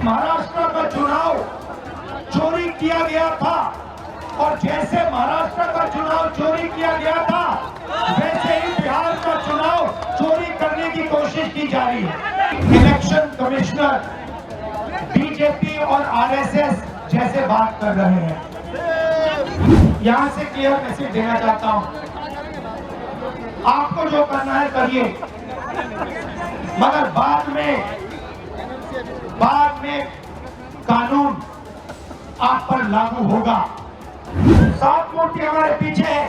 महाराष्ट्र का चुनाव चोरी किया गया था और जैसे महाराष्ट्र का चुनाव चोरी किया गया था वैसे ही बिहार का चुनाव चोरी करने की कोशिश की जा रही है। इलेक्शन कमिश्नर बीजेपी और आरएसएस जैसे बात कर रहे हैं। यहां से क्लियर मैसेज देना चाहता हूं, आपको जो करना है करिए, मगर बाद में कानून आप पर लागू होगा। 7 मूर्ति हमारे पीछे है,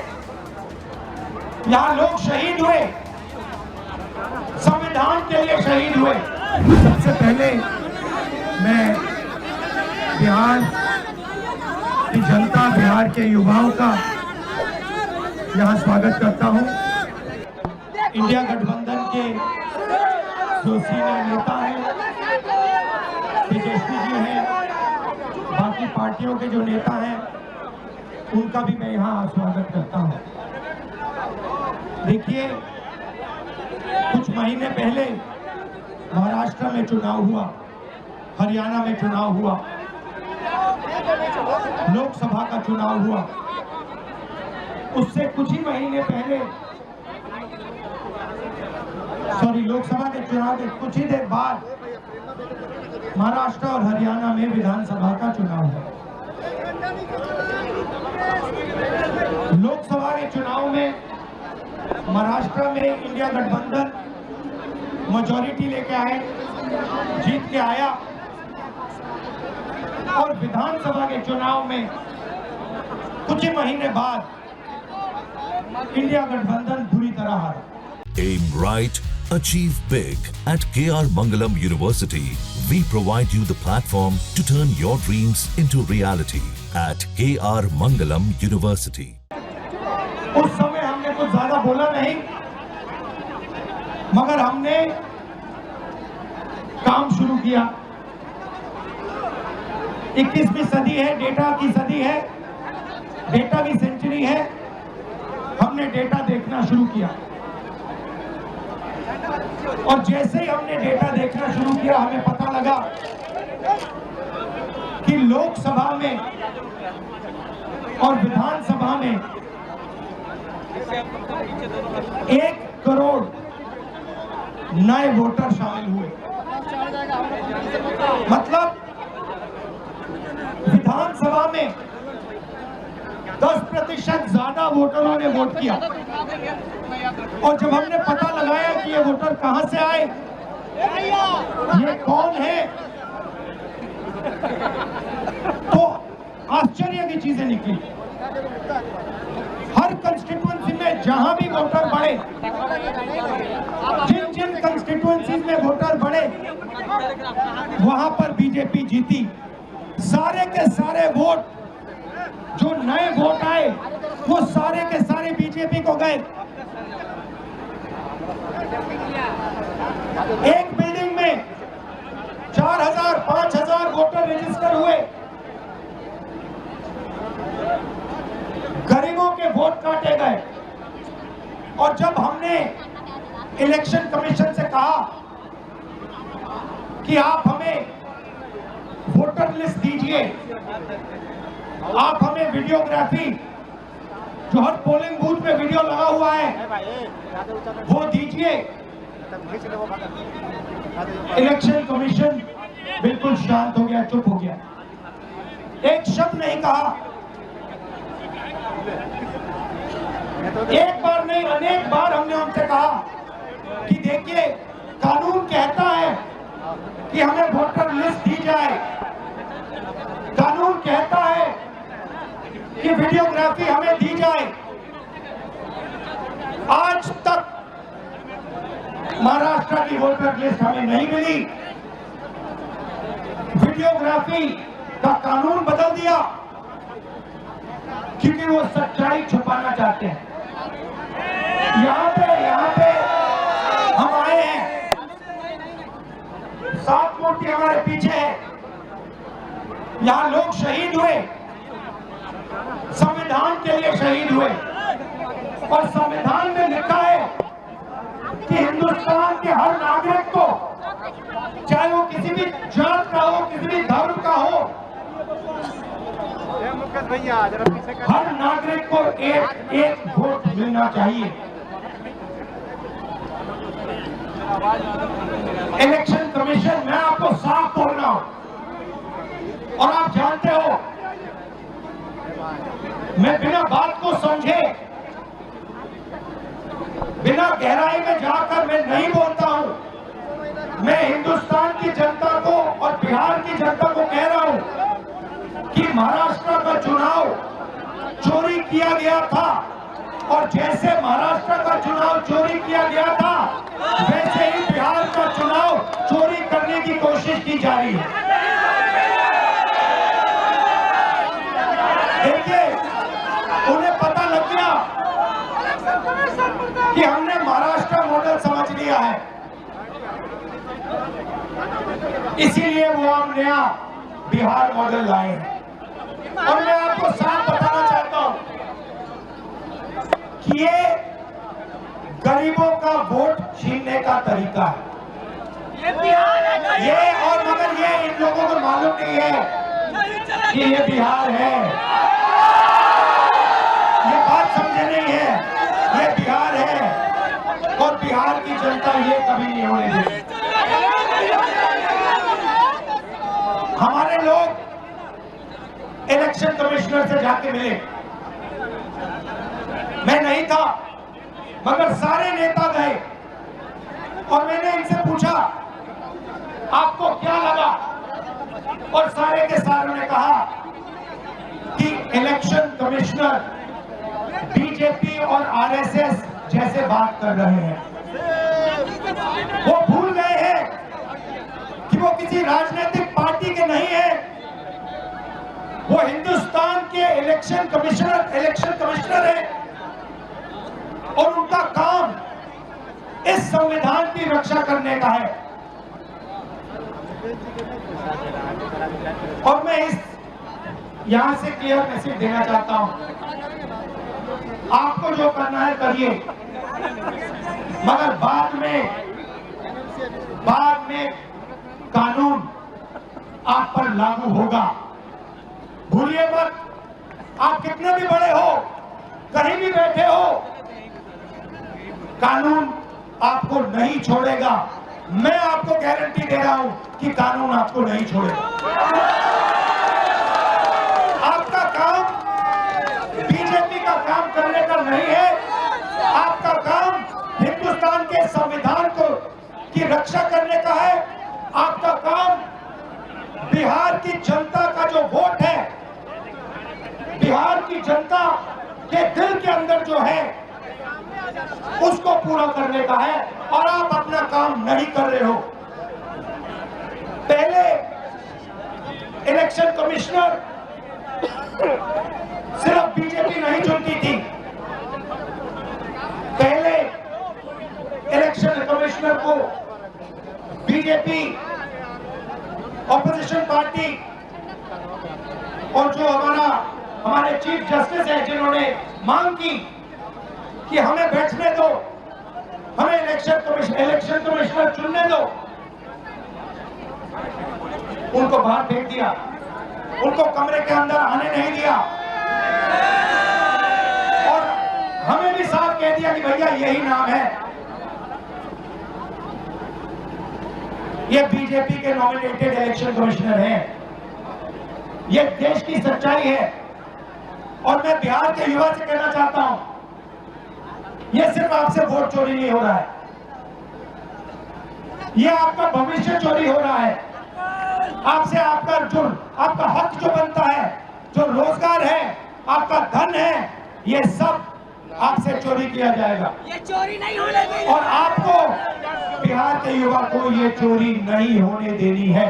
यहां लोग शहीद हुए, संविधान के लिए शहीद हुए। सबसे पहले मैं बिहार की जनता, बिहार के युवाओं का यहां स्वागत करता हूं। इंडिया गठबंधन के जो सीनियर नेता हैं, तेजस्वी जी हैं, बाकी पार्टियों के जो नेता हैं, उनका भी मैं यहाँ स्वागत करता हूँ। देखिए, कुछ महीने पहले महाराष्ट्र में चुनाव हुआ, हरियाणा में चुनाव हुआ, लोकसभा का चुनाव हुआ। उससे कुछ ही महीने पहले, लोकसभा के चुनाव के कुछ ही देर बाद महाराष्ट्र और हरियाणा में विधानसभा का चुनाव हुआ। लोकसभा के चुनाव में महाराष्ट्र में इंडिया गठबंधन मेजॉरिटी लेके आए, जीत के आया, और विधानसभा के चुनाव में कुछ ही महीने बाद इंडिया गठबंधन बुरी तरह हारा। Aim right, achieve big. At KR Mangalam University, we provide you the platform to turn your dreams into reality. At KR Mangalam University. उस समय हमने कुछ ज्यादा बोला नहीं, मगर हमने काम शुरू किया। 21वीं सदी है, डेटा की सदी है, डेटा की सेंचुरी है। हमने डेटा देखना शुरू किया और जैसे ही हमने डेटा देखना शुरू किया, हमें पता लगा कि लोकसभा में और विधानसभा में 1 करोड़ नए वोटर शामिल हुए। मतलब विधानसभा में 10% ज्यादा वोटरों ने वोट किया। और जब हमने पता लगाया कि ये वोटर कहां से आए, ये कौन है, तो आश्चर्य की चीजें निकली। हर कंस्टिट्यूएंसी में जहां भी वोटर बढ़े, जिन जिन कंस्टिट्यूएंसी में वोटर बढ़े, वहां पर बीजेपी जीती। सारे के सारे वोट, जो नए वोट आए, वो सारे के सारे बीजेपी को गए। एक बिल्डिंग में 4000, 5000 वोटर रजिस्टर हुए। गरीबों के वोट काटे गए। और जब हमने इलेक्शन कमीशन से कहा कि आप हमें वोटर लिस्ट दीजिए, आप हमें वीडियोग्राफी, जो हर पोलिंग बूथ में वीडियो लगा हुआ है, वो दीजिए। इलेक्शन कमीशन बिल्कुल शांत हो गया, चुप हो गया, एक शब्द नहीं कहा। एक बार नहीं, अनेक बार हमने उनसे कहा कि देखिए, कानून कहता है कि हमें वोटर लिस्ट दी जाए, कानून कहता है कि वीडियोग्राफी हमें दी जाए। आज तक महाराष्ट्र की वोटर लिस्ट हमें नहीं मिली। वीडियोग्राफी का कानून बदल दिया क्योंकि वो सच्चाई छुपाना चाहते हैं। यहाँ पे हम आए हैं, 7 मूर्ति हमारे पीछे है, यहाँ लोग शहीद हुए, संविधान के लिए शहीद हुए, और संविधान में लिखा है कि हिंदुस्तान के हर नागरिक को, चाहे वो किसी भी जात का हो, किसी भी हर नागरिक को एक एक वोट मिलना चाहिए। इलेक्शन कमीशन, मैं आपको साफ बोल रहा हूं और आप जानते हो, मैं बिना बात को समझे, बिना गहराई में जाकर मैं नहीं बोलता हूं। मैं हिंदुस्तान की जनता को और बिहार की जनता को कह रहा हूं कि महाराष्ट्र का चुनाव चोरी किया गया था और जैसे महाराष्ट्र का चुनाव चोरी किया गया था वैसे ही बिहार का चुनाव चोरी करने की कोशिश की जा रही है। देखिए, उन्हें पता लग गया कि हमने महाराष्ट्र मॉडल समझ लिया है, इसीलिए वो हम नया बिहार मॉडल लाए हैं। और मैं आपको साफ बताना चाहता हूं कि ये गरीबों का वोट छीनने का तरीका है। ये और मगर ये इन लोगों को मालूम नहीं है कि ये बिहार है। ये बात समझे नहीं है, ये बिहार है और बिहार की जनता ये कभी नहीं होने देगी। हमारे लोग इलेक्शन कमिश्नर से जाके मिले, मैं नहीं था मगर सारे नेता गए और मैंने इनसे पूछा आपको क्या लगा, और सारे के सारों ने कहा कि इलेक्शन कमिश्नर बीजेपी और आरएसएस जैसे बात कर रहे हैं। वो भूल गए हैं कि वो किसी राजनीतिक पार्टी के नहीं है, वो हिंदुस्तान के इलेक्शन कमिश्नर है और उनका काम इस संविधान की रक्षा करने का है। और मैं यहां से क्लियर मैसेज देना चाहता हूं, आपको जो करना है करिए, मगर बाद में कानून आप पर लागू होगा। भूलिए मत, आप कितने भी बड़े हो, कहीं भी बैठे हो, कानून आपको नहीं छोड़ेगा। मैं आपको गारंटी दे रहा हूं कि कानून आपको नहीं छोड़ेगा। आपका काम बीजेपी का काम करने का नहीं है, आपका काम हिंदुस्तान के संविधान की रक्षा करने का है। आपका काम बिहार की जनता का जो वोट है, बिहार की जनता के दिल के अंदर जो है उसको पूरा करने का है, और आप अपना काम नहीं कर रहे हो। पहले इलेक्शन कमिश्नर सिर्फ बीजेपी नहीं चुनती थी, पहले इलेक्शन कमिश्नर को बीजेपी, ऑपोजिशन पार्टी और जो हमारे चीफ जस्टिस है जिन्होंने मांग की कि हमें बैठने दो, हमें इलेक्शन कमिश्नर चुनने दो, उनको बाहर फेंक दिया, उनको कमरे के अंदर आने नहीं दिया और हमें भी साफ कह दिया कि भैया यही नाम है, ये बीजेपी के नॉमिनेटेड इलेक्शन कमिश्नर हैं। ये देश की सच्चाई है और मैं बिहार के युवा से कहना चाहता हूं, ये सिर्फ आपसे वोट चोरी नहीं हो रहा है, ये आपका भविष्य चोरी हो रहा है। आपसे आपका हक जो बनता है, जो रोजगार है, आपका धन है, ये सब आपसे चोरी किया जाएगा। ये चोरी नहीं होने देनी और आपको बिहार के युवा को ये चोरी नहीं होने देनी है।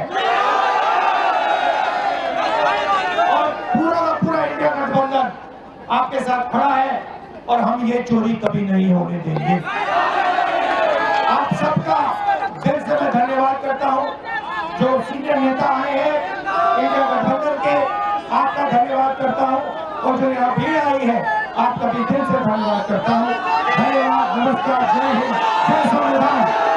और पूरा का पूरा इंडिया गठबंधन आपके साथ खड़ा है और हम ये चोरी कभी नहीं होने देंगे। आप सबका दिल से मैं धन्यवाद करता हूं, जो सीनियर नेता आए हैं इंडिया गठबंधन के, आपका धन्यवाद करता हूं, और जो यहाँ भीड़ आई है आपका भी दिल से धन्यवाद करता हूं। धन्यवाद, नमस्कार, जय हिंद, जय संविधान।